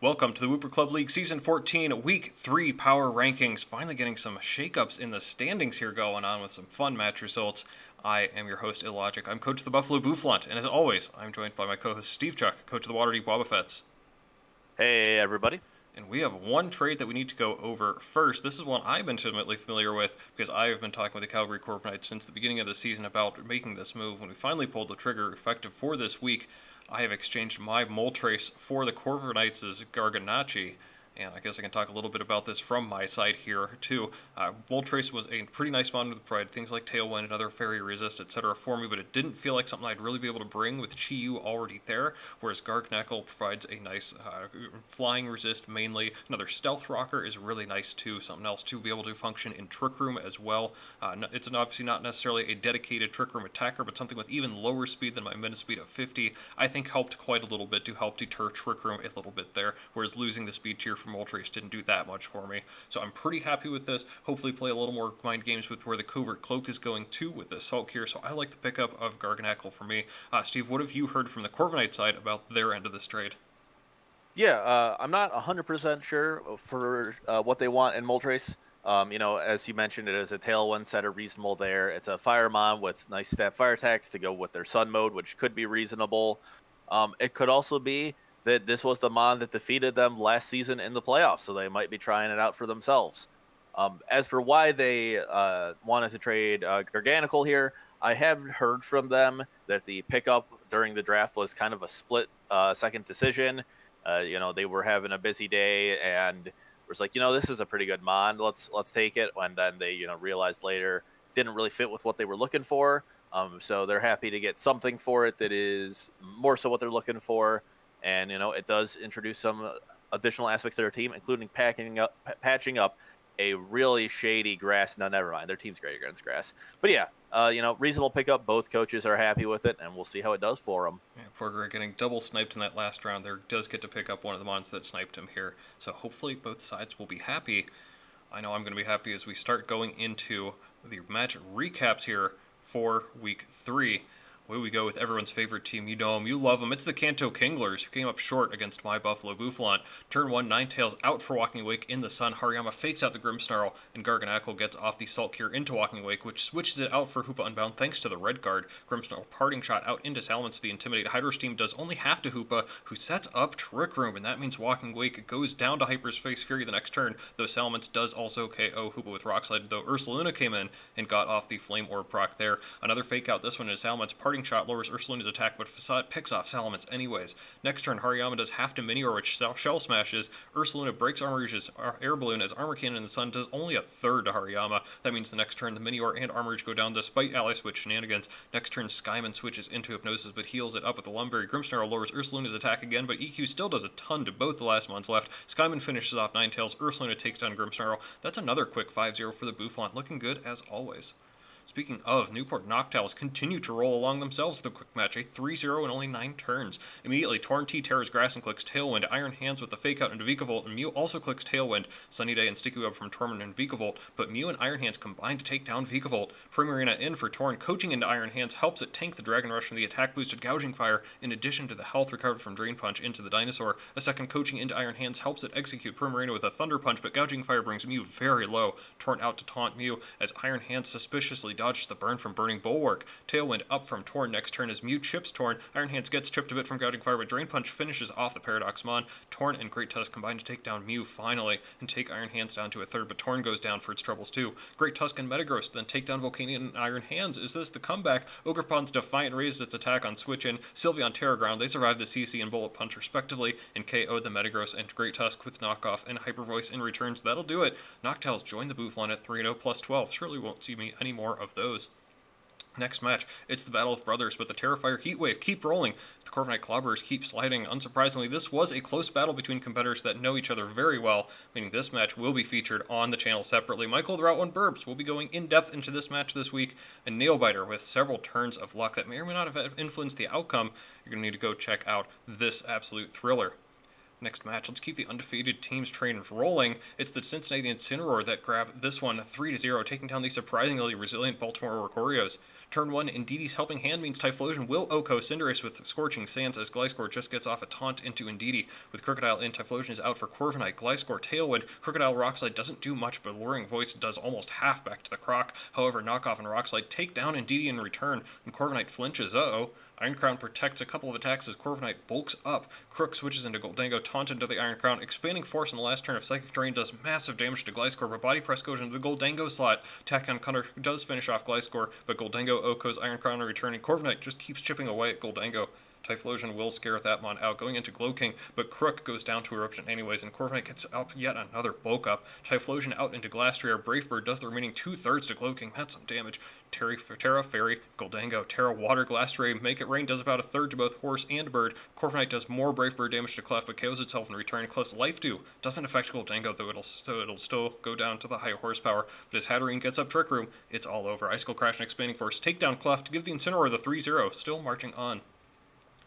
Welcome to the Wooper Club League Season 14, Week 3 Power Rankings. Finally getting some shakeups in the standings here going on with some fun match results. I am your host, IllLogic. I'm coach of the Buffalo Bouffalant, and as always, I'm joined by my co-host, SteveChuck, coach of the Waterdeep Wobbuffets. Hey, everybody. And we have one trade that we need to go over first. This is one I've been intimately familiar with because I have been talking with the Calgary Corviknights since the beginning of the season about making this move. When we finally pulled the trigger effective for this week, I have exchanged my Moltres for the Corviknights' Garganacci. And I guess I can talk a little bit about this from my side here, too. Moltres was a pretty nice mod to provide things like Tailwind and other Fairy Resist, etc. for me, but it didn't feel like something I'd really be able to bring with Chi-Yu already there, whereas Garganacl provides a nice Flying Resist mainly. Another Stealth Rocker is really nice, too. Something else to be able to function in Trick Room as well. It's obviously not necessarily a dedicated Trick Room attacker, but something with even lower speed than my minute speed of 50, I think helped quite a little bit to help deter Trick Room a little bit there, whereas losing the speed tier from Moltres didn't do that much for me. So I'm pretty happy with this. Hopefully play a little more mind games with where the Covert Cloak is going to with the Assault here, so I like the pickup of Garganacl for me. Steve, what have you heard from the Corviknight side about their end of this trade? Yeah, I'm not 100% sure for what they want in Moltres. As you mentioned, it is a Tailwind setter, reasonable there. It's a Fire Mon with nice stat fire attacks to go with their Sun mode, which could be reasonable. It could also be that this was the Mon that defeated them last season in the playoffs, so they might be trying it out for themselves. As for why they wanted to trade Garganacl here, I have heard from them that the pickup during the draft was kind of a split second decision. They were having a busy day and was like, this is a pretty good Mon, let's take it. And then they, realized later didn't really fit with what they were looking for. So they're happy to get something for it that is more so what they're looking for. And, it does introduce some additional aspects to their team, including patching up a really shady grass. No, never mind. Their team's great against grass. But yeah, reasonable pickup. Both coaches are happy with it, and we'll see how it does for them. Yeah, poor Greg getting double sniped in that last round there does get to pick up one of the mons that sniped him here. So hopefully both sides will be happy. I know I'm going to be happy as we start going into the match recaps here for Week 3. Away we go with everyone's favorite team. You know them, you love them. It's the Kanto Kinglers, who came up short against my Buffalo Bouffalant. Turn 1, Ninetales out for Walking Awake in the sun. Hariyama fakes out the Grimmsnarl, and Garganacl gets off the Salt Cure into Walking Awake, which switches it out for Hoopa Unbound thanks to the red guard. Grimmsnarl parting shot out into Salamence. The Intimidate Hydro's team does only half to Hoopa, who sets up Trick Room, and that means Walking Awake goes down to Hyperspace Fury the next turn, though Salamence does also KO Hoopa with Rock Slide, though Ursaluna came in and got off the Flame Orb proc there. Another fake out, this one is Salamence parting shot, lowers Ursaluna's attack, but Facade picks off Salamence anyways. Next turn, Hariyama does half to Minior, which Shell smashes. Ursaluna breaks Armor Rouge's Air Balloon as Armor Cannon in the Sun does only a third to Hariyama. That means the next turn, the Minior and Armor Rouge go down despite Ally Switch shenanigans. Next turn, Skyman switches into Hypnosis, but heals it up with the Lumberry. Grimmsnarl lowers Ursaluna's attack again, but EQ still does a ton to both the last mons left. Skyman finishes off Ninetales. Ursaluna takes down Grimmsnarl. That's another quick 5-0 for the Bouffalant, looking good as always. Speaking of, Newport Noctowls continue to roll along themselves with a quick match, a 3-0 in only 9 turns. Immediately, Torn T tears grass and clicks Tailwind, Iron Hands with the fake out into Vikavolt, and Mew also clicks Tailwind, Sunny Day and Sticky Web from Torment and Vikavolt, but Mew and Iron Hands combine to take down Vikavolt. Primarina in for Torn, coaching into Iron Hands helps it tank the Dragon Rush from the attack boosted Gouging Fire, in addition to the health recovered from Drain Punch into the Dinosaur. A second coaching into Iron Hands helps it execute Primarina with a Thunder Punch, but Gouging Fire brings Mew very low. Torn out to taunt Mew, as Iron Hands suspiciously dodges the burn from Burning Bulwark. Tailwind up from Torn next turn as Mew chips Torn. Iron Hands gets chipped a bit from Gouging Fire, but Drain Punch finishes off the Paradox Mon. Torn and Great Tusk combine to take down Mew finally, and take Iron Hands down to a third, but Torn goes down for its troubles too. Great Tusk and Metagross then take down Volcanion and Iron Hands. Is this the comeback? Ogerpon's Defiant raises its attack on Switch in. Sylveon Terra Ground, they survive the CC and Bullet Punch respectively, and KO the Metagross and Great Tusk with Knockoff and Hyper Voice in returns. That'll do it. Noctowls join the Bouffalant at 3-0 plus 12. Surely won't see me any more of those. Next match, it's the Battle of Brothers, but the Terrifier Heatwave keep rolling. The Corviknight Clobberers keep sliding. Unsurprisingly, this was a close battle between competitors that know each other very well, meaning this match will be featured on the channel separately. Michael the Route 1 Burbs will be going in-depth into this match this week. A Nailbiter with several turns of luck that may or may not have influenced the outcome. You're going to need to go check out this absolute thriller. Next match, let's keep the undefeated teams trains rolling. It's the Cincinnati Incineroar that grabbed this one 3-0, taking down the surprisingly resilient Baltimore Oricorios. Turn 1, Indeedee Helping Hand means Typhlosion will Oko Cinderace with Scorching Sands as Gliscor just gets off a taunt into Indeedee. With Crocodile in, Typhlosion is out for Corviknight. Gliscor Tailwind. Crocodile Rock Slide doesn't do much, but Luring Voice does almost half back to the Croc. However, Knockoff and Rock Slide take down Indeedee in return, and Corviknight flinches. Iron Crown protects a couple of attacks as Corviknight bulks up. Crook switches into Goldango, taunted into the Iron Crown. Expanding Force in the last turn of Psychic Terrain does massive damage to Gliscor, but Body Press goes into the Goldango slot. Tachyon Cutter does finish off Gliscor, but Goldango Oko's Iron Crown in return, and Corviknight just keeps chipping away at Goldango. Typhlosion will scare that mon out, going into Glow-King, but Crook goes down to Eruption anyways, and Corviknight gets up yet another bulk up. Typhlosion out into Glastrier. Brave Bird does the remaining 2/3 to Glow-King. That's some damage. Terra Fairy, Goldango, Terra Water, Glastrier, Make It Rain does about 1/3 to both Horse and Bird. Corviknight does more Brave Bird damage to Clef, but KOs itself in return. Clef's Life Dew doesn't affect Goldango, though it'll still go down to the high horsepower. But as Hatterene gets up Trick Room, it's all over. Icicle Crash and Expanding Force take down Clef to give the Incineroar the 3-0, still marching on.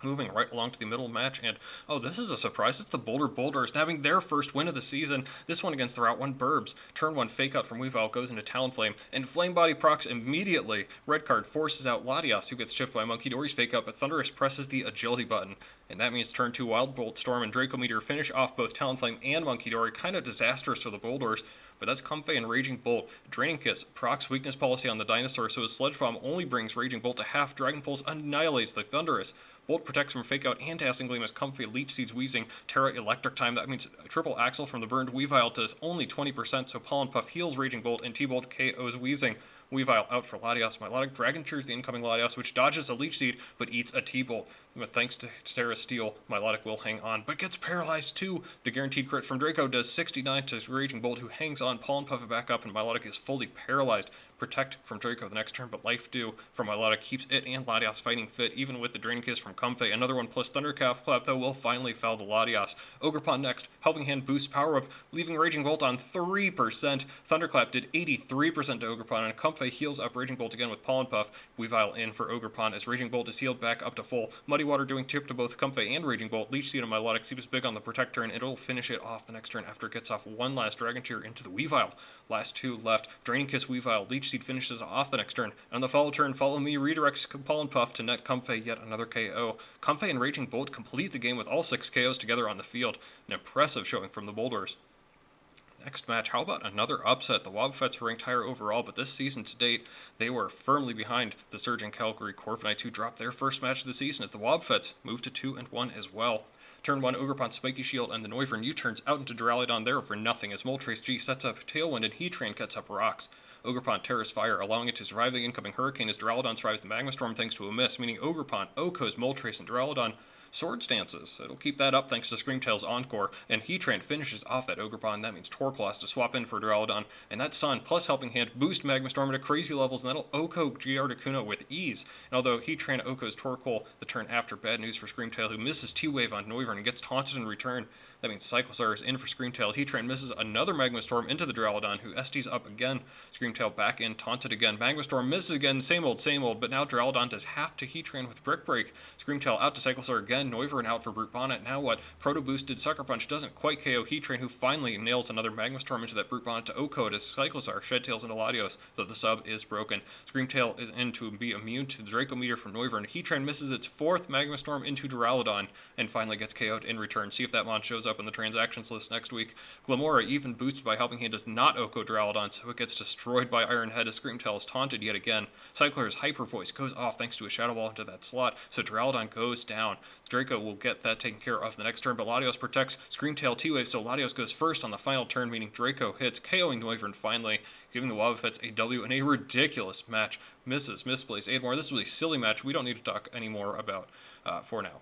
Moving right along to the middle match, and this is a surprise. It's the Boulder Boulders having their first win of the season. This one against the Route 1 Burbs. Turn 1 Fake Out from Weavile goes into Talonflame, and Flame Body procs immediately. Red card forces out Latias, who gets chipped by Monkey Dory's Fake Out, but Thundurus presses the Agility button. And that means turn 2 Wild Bolt Storm and Draco Meteor finish off both Talonflame and Monkey Dory. Kind of disastrous for the Boulders, but that's Comfey and Raging Bolt. Draining Kiss procs weakness policy on the dinosaur, so his Sludge Bomb only brings Raging Bolt to half. Dragon Pulse annihilates the Thundurus. Bolt protects from Fake Out and Dazzling Gleam as Comfey Leech Seeds Wheezing. Terra Electric Time, that means Triple Axle from the burned Weavile does only 20%, so Pollen Puff heals Raging Bolt and T-Bolt KOs Wheezing. Weavile out for Latias. Milotic Dragon cheers the incoming Latias, which dodges a Leech Seed, but eats a T-Bolt. But thanks to Terra's Steel, Milotic will hang on, but gets paralyzed too. The guaranteed crit from Draco does 69 to Raging Bolt, who hangs on. Pollen Puff it back up, and Milotic is fully paralyzed. Protect from Draco the next turn, but Life Dew from Milotic keeps it and Latias fighting fit, even with the Drain Kiss from Comfey. Another one plus Thunderclap though will finally fell the Latias. Ogerpon next. Helping Hand boosts power up, leaving Raging Bolt on 3%. Thunderclap did 83% to Ogerpon, and Comfey heals up Raging Bolt again with Pollen Puff. Weavile in for Ogerpon as Raging Bolt is healed back up to full. Muddy Water doing tip to both Comfey and Raging Bolt. Leech Seed and Milotic seems big on the Protector, and it'll finish it off the next turn after it gets off one last Dragon Tear into the Weavile. Last two left. Draining Kiss Weavile. Leech Seed finishes off the next turn. On the follow turn, Follow Me redirects Pollen Puff to net Comfey, yet another KO. Comfey and Raging Bolt complete the game with all 6 KOs together on the field. An impressive showing from the Boulders. Next match, how about another upset? The Wobbuffets were ranked higher overall, but this season to date, they were firmly behind the surging Calgary Corviknights, who dropped their first match of the season as the Wobbuffets moved to 2-1 as well. Turn 1, Ogerpon, Spiky Shield, and the Noivern U-turns out into Duraludon there for nothing as Moltres G sets up Tailwind and Heatran gets up Rocks. Ogerpon Terra's Fire, allowing it to survive the incoming Hurricane as Duraludon survives the Magma Storm thanks to a miss, meaning Ogerpon, Okos, Moltres, and Duraludon Sword Stances. It'll keep that up thanks to Screamtail's Encore, and Heatran finishes off that Ogerpon. That means Torkoal has to swap in for Duraludon, and that Sun plus Helping Hand boost Magma Storm to crazy levels, and that'll Oko Giardicuno with ease. And although Heatran Oko's Torkoal the turn after, bad news for Screamtail, who misses T-Wave on Noivern and gets taunted in return. That means Cyclozar is in for Screamtail. Heatran misses another Magma Storm into the Duraludon, who ST's up again. Screamtail back in, taunted again. Magma Storm misses again, same old, but now Duraludon does half to Heatran with Brick Break. Screamtail out to Cyclozar again, Noivern out for Brute Bonnet. Now what? Proto Boosted Sucker Punch doesn't quite KO Heatran, who finally nails another Magma Storm into that Brute Bonnet to Oko as Cyclozar Shed Tails into Latios, though the sub is broken. Screamtail is in to be immune to the Draco Meteor from Noivern. Heatran misses its 4th Magma Storm into Duraludon, and finally gets KO'd in return. See if that mon shows up in the transactions list next week. Glamora, even boosted by Helping Hand, does not Oko Duraludon, so it gets destroyed by Iron Head as Screamtail is taunted yet again. Cycler's Hyper Voice goes off thanks to a Shadow Ball into that slot, so Duraludon goes down. Draco will get that taken care of the next turn, but Latios protects Screamtail T-Wave, so Latios goes first on the final turn, meaning Draco hits, KOing Noivern finally, giving the Wobbuffets a W in a ridiculous match. Misplays 8 more. This was a silly match we don't need to talk anymore about for now.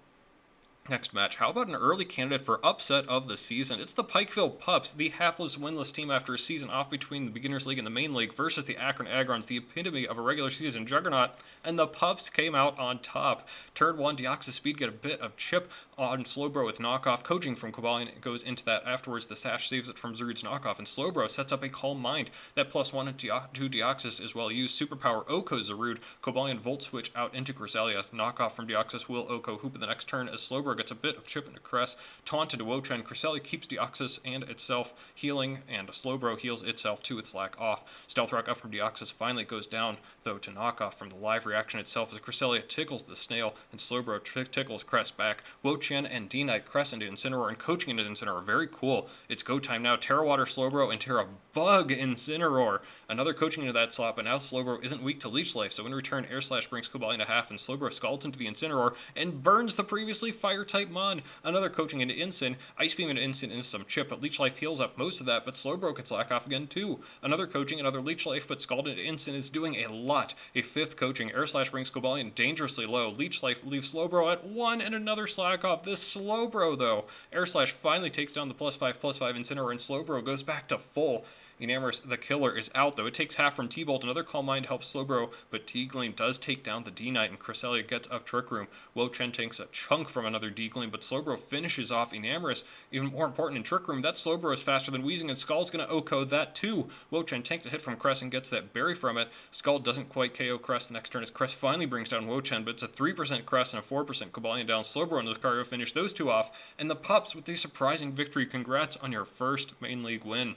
Next match, how about an early candidate for upset of the season? It's the Pikeville Pups, the hapless winless team after a season off between the Beginners League and the Main League versus the Akron Agrons, the epitome of a regular season juggernaut, and the Pups came out on top. Turn 1, Deoxys Speed get a bit of chip on Slowbro with knockoff. Coaching from Kobalion goes into that afterwards. The Sash saves it from Zerud's knockoff, and Slowbro sets up a Calm Mind. That +1 and 2 Deoxys is well used. Superpower Oko Zerud. Kobalion Volt Switch out into Cresselia. Knockoff from Deoxys will Oko Hoop in the next turn as Slowbro gets a bit of chip into Cress. Taunt into Wochen. Cresselia keeps Deoxys and itself healing, and Slowbro heals itself to its lack off. Stealth Rock up from Deoxys finally goes down, though, to knockoff from the live reaction itself as Cresselia tickles the snail, and Slowbro tickles Cress back. Wochen and D-Knight Cress into Incineroar and coaching into Incineroar. Very cool. It's go time now. Terra Water Slowbro and Terra Bug Incineroar. Another coaching into that slot, but now Slowbro isn't weak to Leech Life, so in return, Air Slash brings Kobalion to half, and Slowbro scalds into the Incineroar and burns the previously Fire-type Mon. Another coaching into Incin. Ice Beam into Incin into some chip, but Leech Life heals up most of that, but Slowbro gets lack off again too. Another coaching, another Leech Life, but Scald into Incin is doing a lot. A fifth coaching. Air Slash brings Kobalion dangerously low. Leech Life leaves Slowbro at 1 and another slack off. This Slowbro, though. Air Slash finally takes down the +5/+5 Incineroar, and Slowbro goes back to full. Enamorous the Killer is out, though. It takes half from T-Bolt. Another Calm Mind helps Slowbro, but T-Gleam does take down the D-Knight, and Cresselia gets up Trick Room. Wochen takes a chunk from another D-Gleam, but Slowbro finishes off Enamorous. Even more important in Trick Room, that Slowbro is faster than Weezing, and Skull's going to Oko that too. Wochen takes a hit from Cress and gets that berry from it. Skull doesn't quite KO Cress the next turn as Cress finally brings down Wochen, but it's a 3% Cress and a 4% Kobalion down. Slowbro and Lucario finish those two off, and the Pups with a surprising victory. Congrats on your first main league win.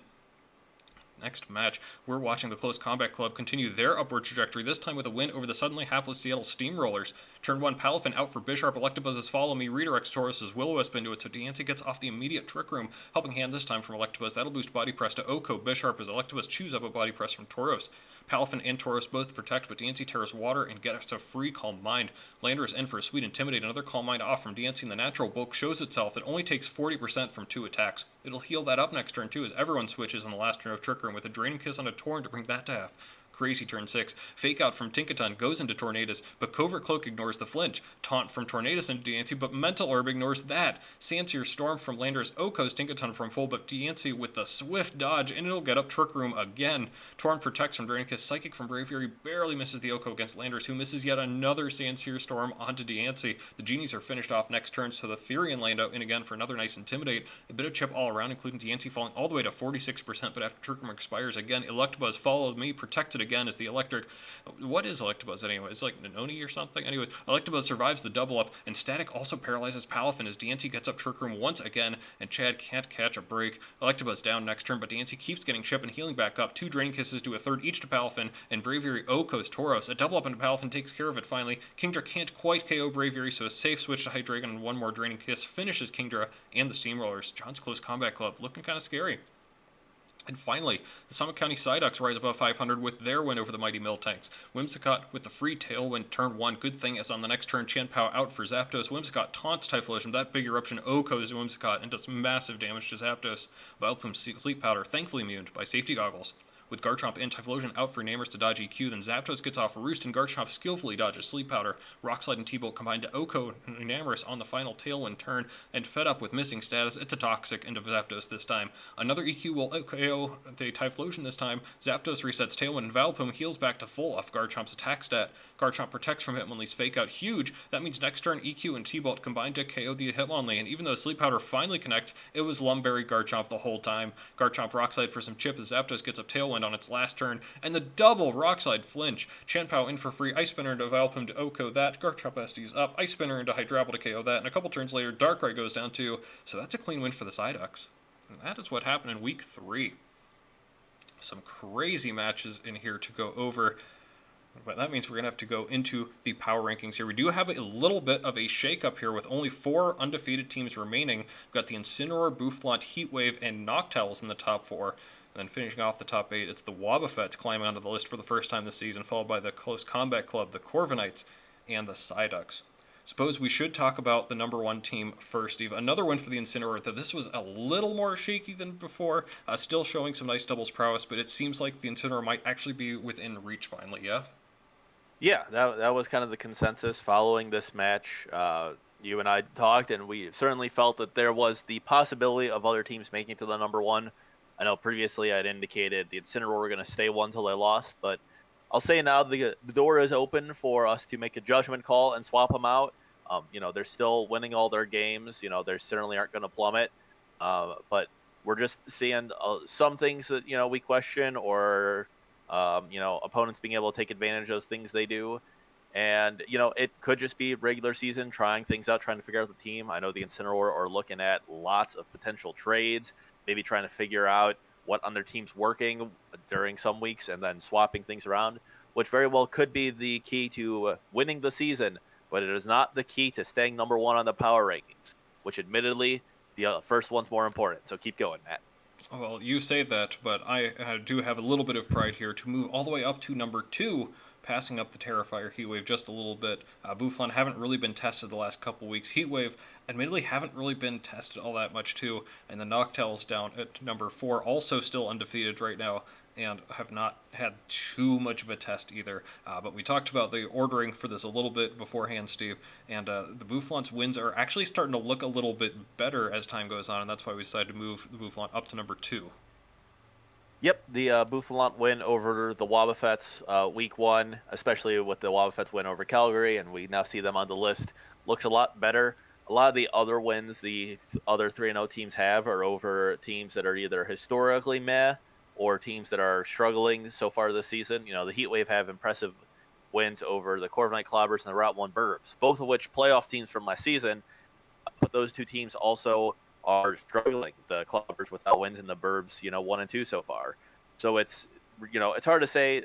Next match, we're watching the Close Combat Club continue their upward trajectory, this time with a win over the suddenly hapless Seattle Steamrollers. Turn 1, Palafin out for Bisharp, Electabuzz's Follow Me, redirects Taurus's Will-O-Wisp into it, so Deancey gets off the immediate Trick Room. Helping Hand this time from Electabuzz, that'll boost Body Press to Oko Bisharp as Electabuzz chews up a Body Press from Tauros. Palafin and Taurus both protect, but Deancey tears water and gets a free Calm Mind. Lander is in for a sweet Intimidate, another Calm Mind off from Deancey, and the natural bulk shows itself. It only takes 40% from 2 attacks. It'll heal that up next turn too, as everyone switches in the last turn of Trick Room with a Draining Kiss on a Torn to bring that to half. Crazy turn 6. Fake Out from Tinkaton goes into Tornadus, but Covert Cloak ignores the flinch. Taunt from Tornadus into Deancey, but Mental Orb ignores that. Sandsear Storm from Landers Oko's Tinkaton from full, but Deancey with the swift dodge, and it'll get up Trick Room again. Torn protects from Draining Kiss. Psychic from Braviary barely misses the Oko against Landers, who misses yet another Sandsear Storm onto Deancey. The Genies are finished off next turn, so the Therian land out in again for another nice Intimidate. A bit of chip all around, including Deancey falling all the way to 46%, but after Trick Room expires again, Electabuzz followed me, protects it again as the Electric. What is Electabuzz anyway? It's like Nanoni or something? Anyways, Electabuzz survives the double up, and Static also paralyzes Palafin as Deancey gets up Trick Room once again, and Chad can't catch a break. Electabuzz down next turn, but Deancey keeps getting chip and healing back up. 2 Draining Kisses do a third each to Palafin, and Braviary Oko's Tauros. A double up into Palafin takes care of it finally. Kingdra can't quite KO Braviary, so a safe switch to Hydreigon and one more Draining Kiss finishes Kingdra and the Steamrollers. John's Close Combat Club looking kind of scary. And finally, the Summit County Psyducks rise above 500 with their win over the mighty Miltanks. Whimsicott with the free Tailwind turn 1. Good thing as on the next turn, Chien-Pao out for Zapdos. Whimsicott taunts Typhlosion. That big eruption Oko's Whimsicott and does massive damage to Zapdos. Vileplume Sleep Powder thankfully immune by safety goggles. With Garchomp and Typhlosion out for Enamorous to dodge EQ, then Zapdos gets off Roost and Garchomp skillfully dodges Sleep Powder. Rockslide and T-Bolt combine to Oko and Enamorous on the final Tailwind turn, and fed up with missing status, it's a Toxic into Zapdos this time. Another EQ will KO the Typhlosion this time. Zapdos resets Tailwind and Vileplume heals back to full off Garchomp's attack stat. Garchomp protects from Hitmonlee's Fake Out huge. That means next turn EQ and T-Bolt combine to KO the Hitmonlee, and even though Sleep Powder finally connects, it was Lumberry Garchomp the whole time. Garchomp Rockslide for some chip as Zapdos gets up Tailwind on its last turn, and the double Rockslide flinch. Chien-Pao in for free, Ice Spinner into Vileplume to Oko that, Garchomp SD's up, Ice Spinner into Hydrapple to KO that, and a couple turns later Darkrai goes down too, so that's a clean win for the Psyducks. And that is what happened in Week 3. Some crazy matches in here to go over, but that means we're going to have to go into the power rankings here. We do have a little bit of a shake-up here with only 4 undefeated teams remaining. We've got the Incineroar, Bouffalant, Heatwave, and Noctowls in the top 4. And then finishing off the top 8, it's the Wobbuffets climbing onto the list for the first time this season, followed by the Close Combat Club, the Corviknights, and the Psyducks. Suppose we should talk about the number 1 team first, Steve. Another win for the Incineroar, though this was a little more shaky than before. Still showing some nice doubles prowess, but it seems like the Incineroar might actually be within reach finally, yeah? Yeah, that was kind of the consensus following this match. You and I talked, and we certainly felt that there was the possibility of other teams making it to the number 1. I know previously I'd indicated the Incineroar were going to stay 1 till they lost, but I'll say now the door is open for us to make a judgment call and swap them out. They're still winning all their games. They certainly aren't going to plummet. But we're just seeing some things that, we question, or, opponents being able to take advantage of those things they do. And, it could just be regular season, trying things out, trying to figure out the team. I know the Incineroar are looking at lots of potential trades, maybe trying to figure out what on their team's working during some weeks and then swapping things around, which very well could be the key to winning the season, but it is not the key to staying number one on the power rankings, which admittedly, the first one's more important. So keep going, Matt. Well, you say that, but I do have a little bit of pride here to move all the way up to number 2, passing up the Terrifier Heatwave just a little bit. Bouffalant haven't really been tested the last couple weeks. Heatwave, admittedly, haven't really been tested all that much too. And the Noctowls down at number 4, also still undefeated right now, and have not had too much of a test either. But we talked about the ordering for this a little bit beforehand, Steve, and the Bouffalant's wins are actually starting to look a little bit better as time goes on, and that's why we decided to move the Bouffalant up to number 2. Yep, the Bouffalant win over the Wobbuffets week 1, especially with the Wobbuffets win over Calgary, and we now see them on the list, looks a lot better. A lot of the other wins the other 3-0 teams have are over teams that are either historically meh or teams that are struggling so far this season. The Heatwave have impressive wins over the Corviknight Clobbers and the Route 1 Burbs, both of which playoff teams from last season, but those two teams also are struggling. The Clobbers without wins, and the Burbs, 1 and 2 so far. So it's hard to say.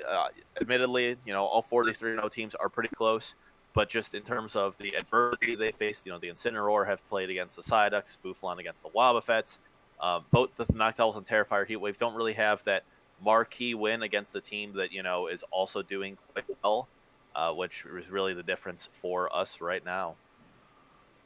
Admittedly, all 4 of these 3-0 teams are pretty close, but just in terms of the adversity they faced, the Incineroar have played against the Psyducks, Bouffalant against the Wobbuffets. Both the Noctowls and Terrifier Heatwave don't really have that marquee win against the team that, is also doing quite well, which is really the difference for us right now.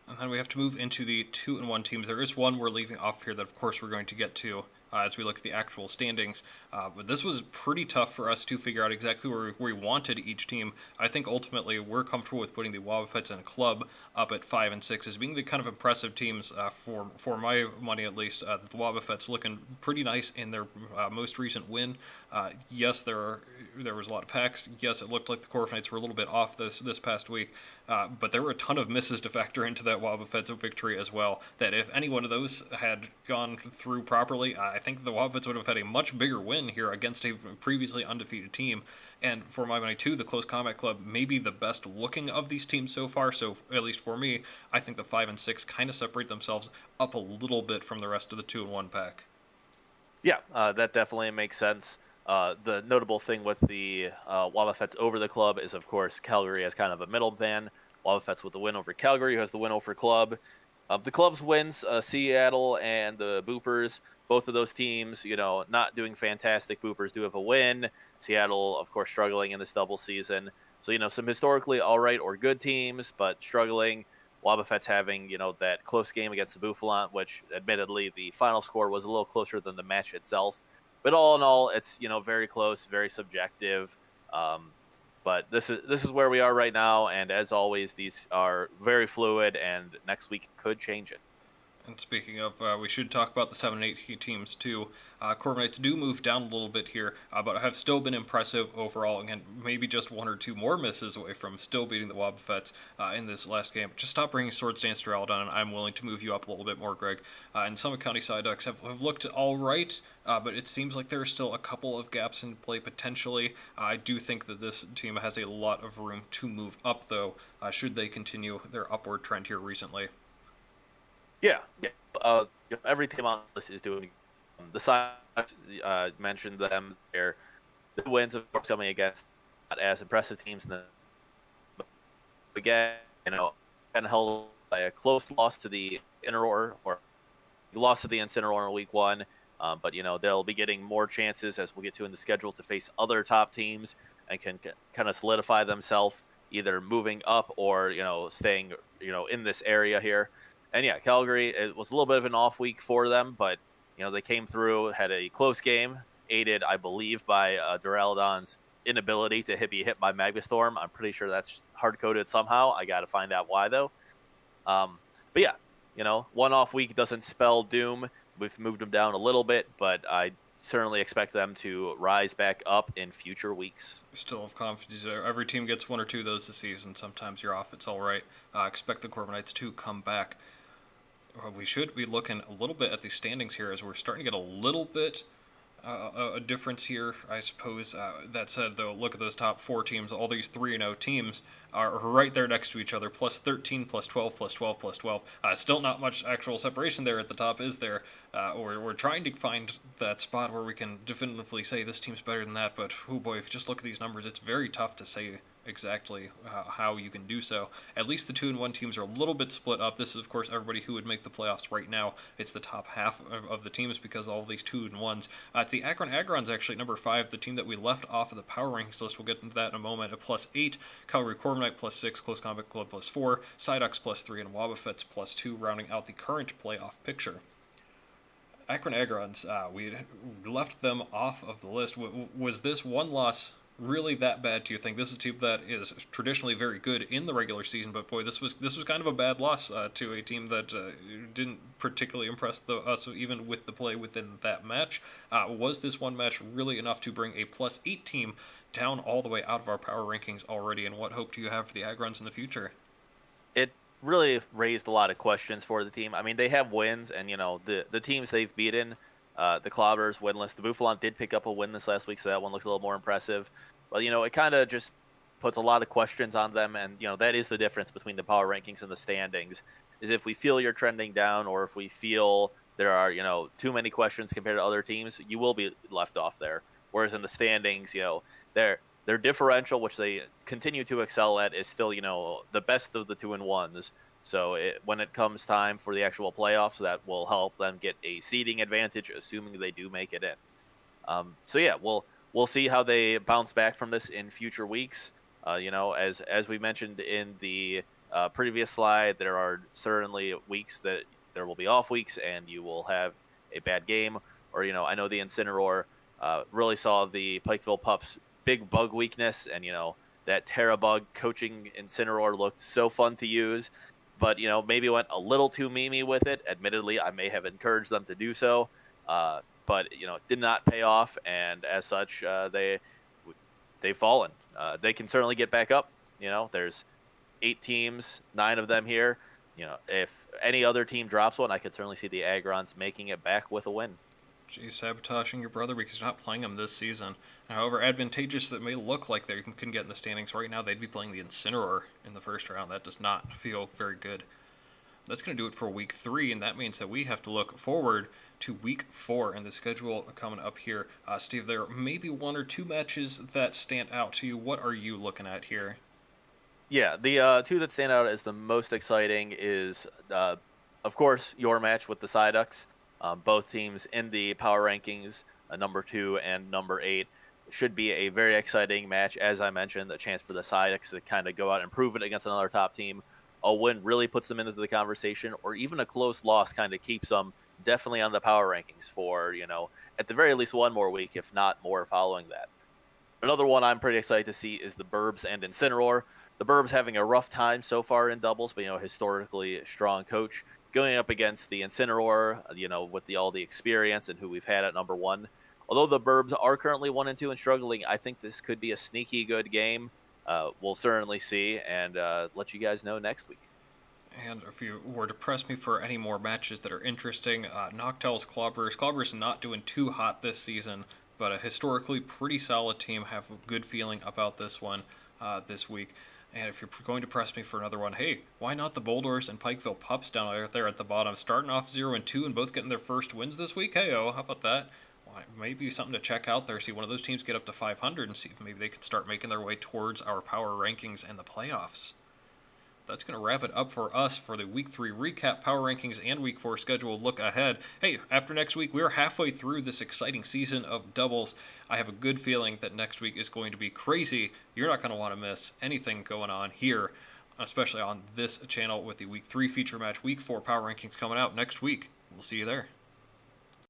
And then we have to move into the 2-1 teams. There is one we're leaving off here that, of course, we're going to get to as we look at the actual standings. But this was pretty tough for us to figure out exactly where we wanted each team. I think ultimately we're comfortable with putting the Wobbuffets and Club up at 5 and 6 as being the kind of impressive teams for my money at least. The Wobbuffets looking pretty nice in their most recent win. Yes, there was a lot of hacks. Yes, it looked like the Corviknights were a little bit off this past week. But there were a ton of misses to factor into that Wobbuffets victory as well, that if any one of those had gone through properly, I think the Wobbuffets would have had a much bigger win here against a previously undefeated team. And for my money, too, the Close Combat Club may be the best looking of these teams so far, so at least for me, I think the 5 and 6 kind of separate themselves up a little bit from the rest of the 2-1 pack. Yeah, that definitely makes sense. The notable thing with the Wobbuffets over the Club is, of course, Calgary as kind of a middleman. Wobbuffets with the win over Calgary, who has the win over Club. The Club's wins, Seattle and the Boopers, both of those teams, not doing fantastic. Boopers do have a win. Seattle, of course, struggling in this double season. So, some historically all right or good teams, but struggling. Wobbuffets having, that close game against the Bouffalant, which admittedly the final score was a little closer than the match itself. But all in all, it's, very close, very subjective. But this is where we are right now, and as always, these are very fluid, and next week could change it. And speaking of, we should talk about the 7 and 8 teams too. Corviknights do move down a little bit here, but have still been impressive overall. Again, maybe just 1 or 2 more misses away from still beating the Wobbuffets in this last game. Just stop bringing Swords Dance Duraludon, and I'm willing to move you up a little bit more, Greg. And Summit County Psyducks have looked all right, but it seems like there are still a couple of gaps in play potentially. I do think that this team has a lot of room to move up, though, should they continue their upward trend here recently. Yeah. Every team on this list is doing. The Psyducks, mentioned them. Their wins, of course, coming against not as impressive teams. Again, kind of held by a close loss to the Incineroar, or lost to the Incineroar in week 1. But they'll be getting more chances, as we'll get to in the schedule, to face other top teams and can kind of solidify themselves, either moving up or staying in this area here. And yeah, Calgary, it was a little bit of an off week for them, but they came through, had a close game, aided, I believe, by Duraludon's inability to be hit by Magnastorm. I'm pretty sure that's hard-coded somehow. I got to find out why, though. But yeah, one off week doesn't spell doom. We've moved them down a little bit, but I certainly expect them to rise back up in future weeks. Still have confidence. Every team gets one or two of those this season. Sometimes you're off. It's all right. Expect the Corbinites to come back. We should be looking a little bit at the standings here as we're starting to get a little bit a difference here, I suppose. That said, though, look at those top 4 teams. All these 3-0 teams are right there next to each other. Plus 13, plus 12, plus 12, plus 12. Still not much actual separation there at the top, is there? We're trying to find that spot where we can definitively say this team's better than that. But, oh boy, if you just look at these numbers, it's very tough to say exactly how you can do so. At least the 2-1 teams are a little bit split up. This is, of course, everybody who would make the playoffs right now. It's the top half of the teams because all of these 2-1s. It's the Akron Agrons, actually, number 5, the team that we left off of the power rankings list. We'll get into that in a moment. At plus 8, Calgary Corbinite plus 6, Close Combat Club plus 4, Psyducks plus 3, and Wobbuffets plus 2, rounding out the current playoff picture. Akron Agrons, we left them off of the list. Was this one loss really that bad, do you think? This is a team that is traditionally very good in the regular season, but boy, this was kind of a bad loss to a team that didn't particularly impress us even with the play within that match. Was this one match really enough to bring a plus 8 team down all the way out of our power rankings already, and what hope do you have for the Agrons in the future? It really raised a lot of questions for the team. I mean, they have wins, and the teams they've beaten, the Clobbers winless. The Bouffalant did pick up a win this last week, so that one looks a little more impressive. But, it kind of just puts a lot of questions on them, and, that is the difference between the power rankings and the standings, is if we feel you're trending down or if we feel there are, too many questions compared to other teams, you will be left off there. Whereas in the standings, their differential, which they continue to excel at, is still, the best of the 2-1s. So when it comes time for the actual playoffs, that will help them get a seeding advantage, assuming they do make it in. We'll see how they bounce back from this in future weeks. As we mentioned in the previous slide, there are certainly weeks that there will be off weeks, and you will have a bad game. Or I know the Incineroar really saw the Pikeville Pups' big bug weakness, and that Terra bug coaching Incineroar looked so fun to use, but maybe went a little too memey with it. Admittedly, I may have encouraged them to do so. But it did not pay off, and as such, they've fallen. They can certainly get back up. There's 8 teams, 9 of them here. If any other team drops one, I could certainly see the Agrons making it back with a win. Geez, sabotaging your brother because you're not playing him this season. However advantageous that may look like they can get in the standings right now, they'd be playing the Incineroar in the first round. That does not feel very good. That's going to do it for week 3, and that means that we have to look forward to week 4 and the schedule coming up here. Steve, there may be 1 or 2 matches that stand out to you. What are you looking at here? Yeah, the 2 that stand out as the most exciting is, of course, your match with the Psyducks. Both teams in the power rankings, number 2 and number 8. Should be a very exciting match. As I mentioned, a chance for the Psyducks to kind of go out and prove it against another top team. A win really puts them into the conversation, or even a close loss kind of keeps them definitely on the power rankings for, at the very least 1 more week, if not more following that. Another one I'm pretty excited to see is the Burbs and Incineroar. The Burbs having a rough time so far in doubles, but, historically strong coach. Going up against the Incineroar, with all the experience and who we've had at number 1. Although the Burbs are currently 1-2 and struggling, I think this could be a sneaky good game. We'll certainly see, and let you guys know next week. And if you were to press me for any more matches that are interesting, Noctowl's Clobbers. Clobbers not doing too hot this season, but a historically pretty solid team. Have a good feeling about this one this week. And if you're going to press me for another one, hey, why not the Boulders and Pikeville Pups down there at the bottom, starting off 0-2 and both getting their first wins this week? Hey-oh, how about that? Well, maybe something to check out there. See one of those teams get up to 500 and see if maybe they could start making their way towards our power rankings and the playoffs. That's going to wrap it up for us for the Week 3 recap, power rankings, and Week 4 schedule look ahead. Hey, after next week, we're halfway through this exciting season of doubles. I have a good feeling that next week is going to be crazy. You're not going to want to miss anything going on here, especially on this channel with the Week 3 feature match, Week 4 power rankings coming out next week. We'll see you there.